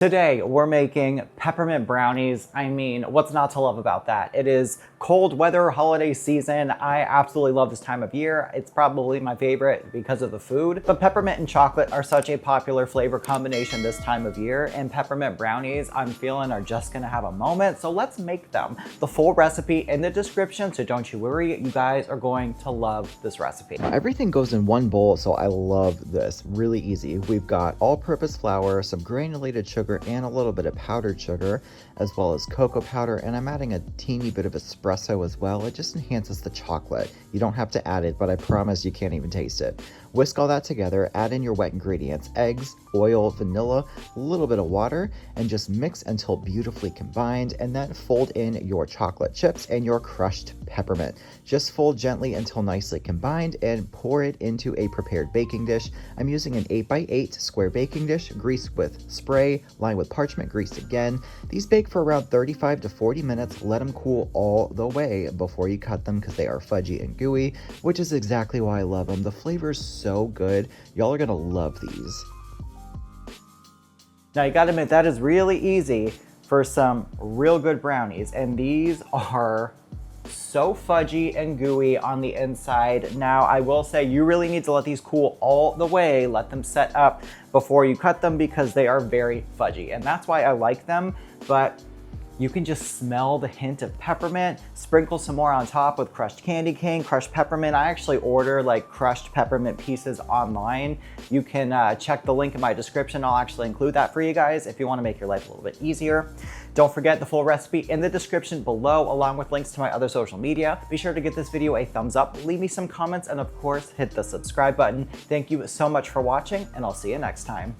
Today, we're making peppermint brownies. I mean, what's not to love about that? It is cold weather, holiday season. I absolutely love this time of year. It's probably my favorite because of the food. But peppermint and chocolate are such a popular flavor combination this time of year, and peppermint brownies, I'm feeling, are just gonna have a moment. So let's make them. The full recipe in the description, so don't you worry, you guys are going to love this recipe. Everything goes in one bowl, so I love this. Really easy. We've got all-purpose flour, some granulated sugar, and a little bit of powdered sugar, as well as cocoa powder, and I'm adding a teeny bit of espresso as well. It just enhances the chocolate. You don't have to add it, but I promise you can't even taste it. Whisk all that together, add in your wet ingredients, eggs, oil, vanilla, a little bit of water, and just mix until beautifully combined, and then fold in your chocolate chips and your crushed peppermint. Just fold gently until nicely combined and pour it into a prepared baking dish. I'm using an 8x8 square baking dish, greased with spray, lined with parchment, greased again. These bake for around 35 to 40 minutes. Let them cool all the way before you cut them because they are fudgy and gooey, which is exactly why I love them. The flavor is so good. Y'all are gonna love these. Now you gotta admit, that is really easy for some real good brownies, and these are so fudgy and gooey on the inside. Now I will say you really need to let these cool all the way, let them set up before you cut them because they are very fudgy, and that's why I like them. But you can just smell the hint of peppermint. Sprinkle some more on top with crushed candy cane, crushed peppermint. I actually order like crushed peppermint pieces online. You can check the link in my description. I'll actually include that for you guys if you want to make your life a little bit easier. Don't forget the full recipe in the description below, along with links to my other social media. Be sure to give this video a thumbs up, leave me some comments, and of course, hit the subscribe button. Thank you so much for watching, and I'll see you next time.